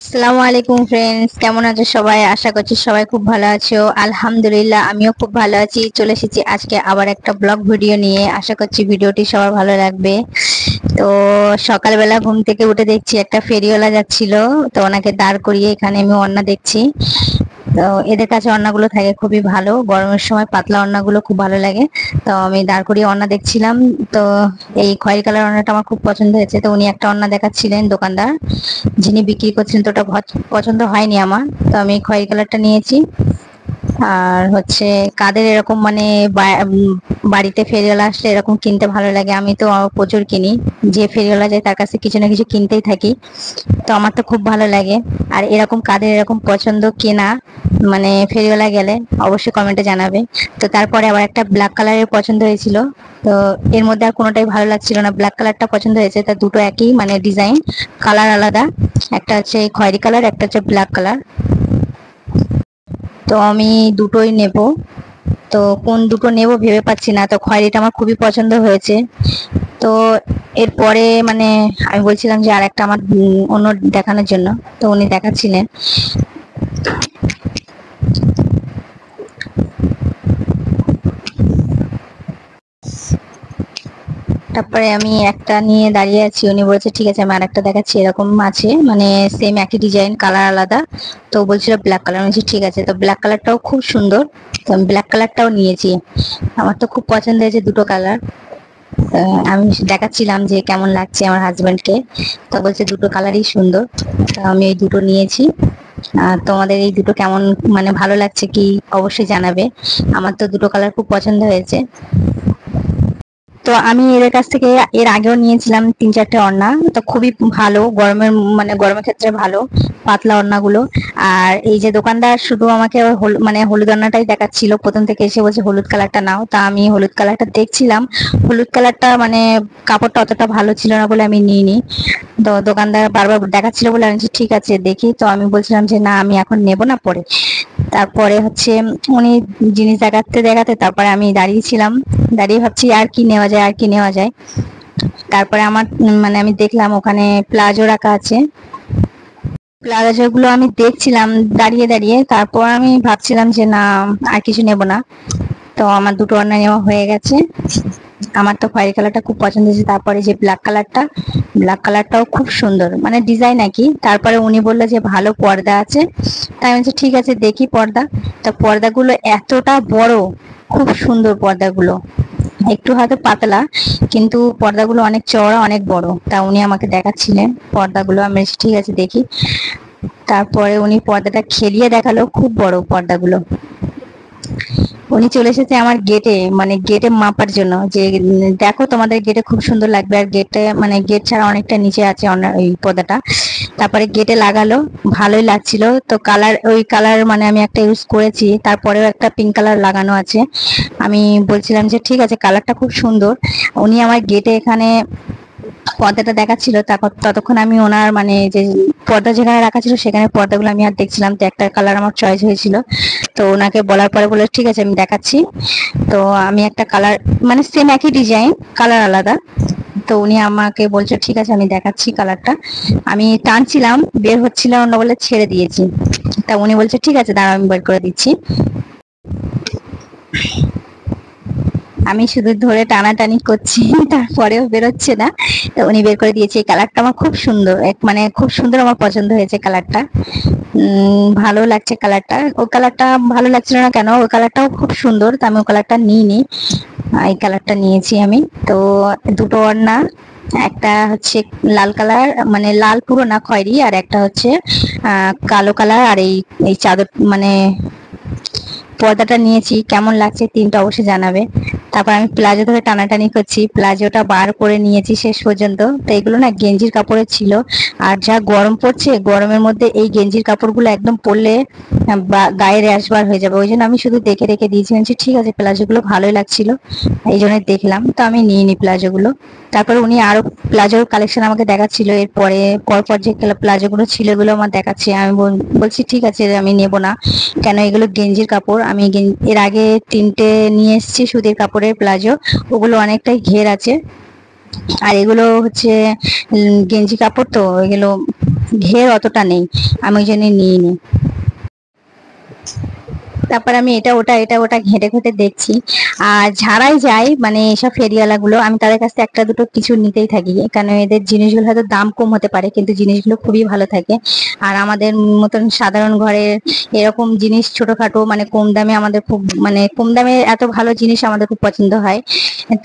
আসসালামু আলাইকুম ফ্রেন্ডস, কেমন আছো সবাই? আশা করছি সবাই খুব ভালো আছো। আলহামদুলিল্লাহ, আমিও খুব ভালো আছি। চলে এসেছি আজকে আবার একটা ব্লগ ভিডিও নিয়ে। আশা করছি ভিডিওটি সবার ভালো লাগবে। তো সকালবেলা ঘুম থেকে উঠে দেখছি একটা ফেরিওয়ালা যাচ্ছিল। তো ওনাকে দাঁড় করিয়ে এখানে আমি ওড়না দেখছি। তো এদের কাছে ওড়নাগুলো থাকে খুবই ভালো, গরমের সময় পাতলা ওড়নাগুলো খুব ভালো লাগে। তো আমি দাঁড় করিয়ে ওড়না দেখছিলাম। তো এই খয়েরি কালার ওড়নাটা আমার খুব পছন্দ হয়েছে। তো উনি একটা ওড়না দেখাচ্ছিলেন, দোকানদার যিনি বিক্রি করছেন। তো ওটা পছন্দ হয়নি আমার, তো আমি খয়েরি কালারটা নিয়েছি। আর হচ্ছে কাদের এরকম মানে বাড়িতে ফেরিওয়ালা আসলে এরকম কিনতে ভালো লাগে। আমি তো প্রচুর কিনি, যে ফেরিওয়ালা যায় তার কাছে কিছু না কিছু কিনতেই থাকি। তো আমার তো খুব ভালো লাগে। আর এরকম কাদের এরকম পছন্দ কেনা মানে ফেরিওয়ালা গেলে অবশ্যই কমেন্টে জানাবে। তো তারপরে আবার একটা ব্ল্যাক কালারের পছন্দ হয়েছিল। তো এর মধ্যে আর কোনোটাই ভালো লাগছিল না, ব্ল্যাক কালারটা পছন্দ হয়েছে। তা দুটো একই মানে ডিজাইন, কালার আলাদা। একটা হচ্ছে খয়েরি কালার, একটা হচ্ছে ব্ল্যাক কালার। তো আমি দুটোই নেব। তো কোন দুটো নেব ভেবে পাচ্ছি না। তো খয়েরিটা আমার খুবই পছন্দ হয়েছে। তো এরপরে মানে আমি বলছিলাম যে আর একটা আমার অন্য দেখানোর জন্য। তো উনি দেখাচ্ছিলেন। তারপরে আমি একটা নিয়ে দাঁড়িয়ে আছি, উনি বলছে ঠিক আছে আমি আরেকটা দেখাচ্ছি, এরকম আছে মানে সেম একই ডিজাইন, কালার আলাদা। তো বলছিল ব্ল্যাক কালার, বলছি ঠিক আছে। তো ব্ল্যাক কালারটাও খুব সুন্দর। তো আমি ব্ল্যাক কালারটাও নিয়েছি। আমার তো খুব পছন্দ হয়েছে দুটো কালার। আমি দেখাচ্ছিলাম যে কেমন লাগছে আমার হাজবেন্ডকে। তো বলছে দুটো কালারই সুন্দর। তো আমি এই দুটো নিয়েছি। আর তোমাদের এই দুটো কেমন মানে ভালো লাগছে কি অবশ্যই জানাবে। আমার তো দুটো কালার খুব পছন্দ হয়েছে। তো আমি এদের কাছ থেকে এর আগেও নিয়েছিলাম 3-4টে ওড়না। তো খুবই ভালো, গরমের মানে গরমের ক্ষেত্রে ভালো পাতলা ওড়নাগুলো। আর এই যে দোকানদার শুধু আমাকে মানে হলুদ ওড়নাটাই দেখাচ্ছিল, প্রথম থেকে এসে বলছে হলুদ কালারটা নাও। তা আমি হলুদ কালারটা দেখছিলাম, হলুদ কালারটা মানে কাপড়টা অতটা ভালো ছিল না বলে আমি নিইনি। তো দোকানদার বারবার দেখাচ্ছিল বলে আমি ঠিক আছে দেখি। তো আমি বলছিলাম যে না আমি এখন নেব না, পরে। তারপরে হচ্ছে উনি জিনিস দেখাতে দেখাতে তারপরে আমি দাঁড়িয়েছিলাম, দাঁড়িয়ে ভাবছি আর কি নেওয়া যায় আর কি নেওয়া যায়। তারপরে আমার মানে আমি দেখলাম ওখানে প্লাজো রাখা আছে। প্লাজো গুলো আমি দেখছিলাম দাঁড়িয়ে দাঁড়িয়ে। তারপর আমি ভাবছিলাম যে না আর কিছু নেব না। তো আমার দুটো ওড়না নেওয়া হয়ে গেছে। আমার তো খয়েরি কালারটা খুব পছন্দ হয়েছে। তারপরে যে ব্ল্যাক কালারটা, ব্ল্যাক কালারটাও খুব সুন্দর মানে ডিজাইন একই। তারপরে উনি বললো যে ভালো পর্দা আছে। তাই আমি বলছি ঠিক আছে দেখি পর্দা। তো পর্দাগুলো এতটা বড়, খুব সুন্দর পর্দাগুলো। একটু হয়তো পাতলা, কিন্তু পর্দাগুলো অনেক চওড়া অনেক বড়। তা উনি আমাকে দেখাচ্ছিলেন পর্দাগুলো, আমি বলছি ঠিক আছে দেখি। তারপরে উনি পর্দাটা খেলিয়ে দেখালো, খুব বড় পর্দাগুলো। উনি চলে এসেছে আমার গেটে, মানে গেটে মাপার জন্য যে দেখো তোমাদের গেটে খুব সুন্দর লাগবে। আর গেটে মানে গেট ছাড়া অনেকটা নিচে আছে ওই পর্দাটা। তারপরে গেটে লাগালো, ভালোই লাগছিল। তো কালার ওই কালার মানে আমি একটা ইউজ করেছি, তারপরেও একটা পিঙ্ক কালার লাগানো আছে। আমি বলছিলাম যে ঠিক আছে কালারটা খুব সুন্দর। উনি আমার গেটে এখানে পর্দাটা দেখাচ্ছিল, ততক্ষণ আমি ওনার মানে যে পর্দা যেখানে রাখা ছিল সেখানে পর্দাগুলো আমি আর দেখছিলাম। তো একটা কালার আমার চয়েস হয়েছিল। তো ওনাকে বলার পরে বলে ঠিক আছে আমি দেখাচ্ছি। তো আমি একটা কালার মানে সেম একই ডিজাইন, কালার আলাদা। তো উনি আমাকে বলছে ঠিক আছে আমি দেখাচ্ছি কালারটা। আমি টানছিলাম, বের হচ্ছিল না বলে ছেড়ে দিয়েছি। তা উনি বলছে ঠিক আছে দাঁড়াও আমি বের করে দিচ্ছি। আমি শুধু ধরে টানাটানি করছি, তারপরেও বেরোচ্ছে না। তো উনি বের করে দিয়েছে। এই কালারটা আমার খুব সুন্দর, এক মানে খুব সুন্দর, আমার পছন্দ হয়েছে কালারটা। ভালো লাগছে কালারটা। ও কালারটা ভালো লাগছিল না কেন, ওই কালারটাও খুব সুন্দর। তো আমি ও কালারটা নিইনি, এই কালারটা নিয়েছি আমি। তো দুটো ওড়না, একটা হচ্ছে লাল কালার মানে লাল পুরো না খয়েরি, আর একটা হচ্ছে কালো কালার। আর এই এই চাদর মানে পর্দাটা নিয়েছি। কেমন লাগছে তিনটা অবশ্যই জানাবে। তারপর আমি প্লাজো ধরে টানাটানি করছি, প্লাজোটা বার করে নিয়েছি শেষ পর্যন্ত। তো এগুলো না গেঞ্জির কাপড়ের ছিল। আর যা গরম পড়ছে, গরমের মধ্যে এই গেঞ্জির কাপড়গুলো একদম পরলে গায়ে র্যাশ বার হয়ে যাবে। ওই জন্য আমি শুধু দেখে রেখে দিয়েছি, ঠিক আছে প্লাজোগুলো ভালোই লাগছিল এই জন্য দেখলাম। তো আমি নিয়ে নি প্লাজোগুলো। তারপর উনি আরো প্লাজোর কালেকশন আমাকে দেখাচ্ছিল। এরপরে পরপর যে প্লাজোগুলো ছিল এগুলো আমার দেখাচ্ছে। আমি বলছি ঠিক আছে আমি নেব না, কেন এগুলো গেঞ্জির কাপড়। আমি এর আগে 3টে নিয়ে এসেছি সুতির কাপড়ের প্লাজো, ওগুলো অনেকটাই ঘের আছে। আর এগুলো হচ্ছে গেঞ্জি কাপড়, তো এগুলো ঘের অতটা নেই, আমি ওই জন্য নিইনি। তারপর আমি এটা ওটা ঘেঁটে ঘেঁটে দেখছি। আর যারাই যায় মানে এসব ফেরিওয়ালা গুলো, আমি তাদের কাছ থেকে একটা দুটো কিছু নিতেই থাকি, কারণ এদের জিনিসগুলো হয়তো দাম কম হতে পারে কিন্তু জিনিসগুলো খুবই ভালো থাকে। আর আমাদের মতন সাধারণ ঘরের এরকম জিনিস ছোটখাটো মানে কম দামে আমাদের খুব মানে কম দামে এত ভালো জিনিস আমাদের খুব পছন্দ হয়।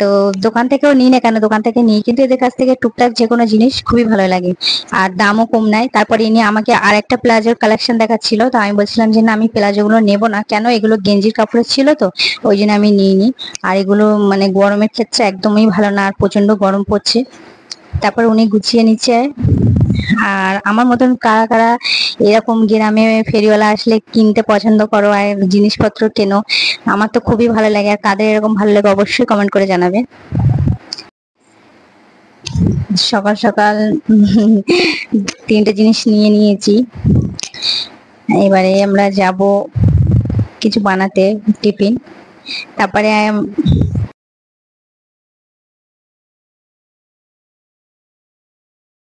তো দোকান থেকেও নিই না কেন, দোকান থেকে নিই কিন্তু এদের কাছ থেকে টুকটাক যে কোনো জিনিস খুবই ভালো লাগে। আর দামও কম নেয়। তারপরে ইনি আমাকে আর একটা প্লাজোর কালেকশন দেখাচ্ছিল, তো আমি বলছিলাম যে না আমি প্লাজো গুলো নেবো না, কেন এগুলো গেঞ্জির কাপড়ের ছিল তো ওই জন্য আমি নিইনি। আর এগুলো মানে গরমের ক্ষেত্রে একদমই ভালো না, আর প্রচন্ড গরম পড়ছে। তারপর উনি গুছিয়ে নিচ্ছে। আর আমার মতন কারা কারা এরকম গ্রামে ফেরিওয়ালা আসলে কিনতে পছন্দ করো আর জিনিসপত্র কেনো, আমার তো খুবই ভালো লাগে। আর কাদের এরকম ভালো লাগে অবশ্যই কমেন্ট করে জানাবে। সকাল সকাল তিনটে জিনিস নিয়ে নিয়েছি। এবারে আমরা যাব কিছু বানাতে টিফিন। তারপরে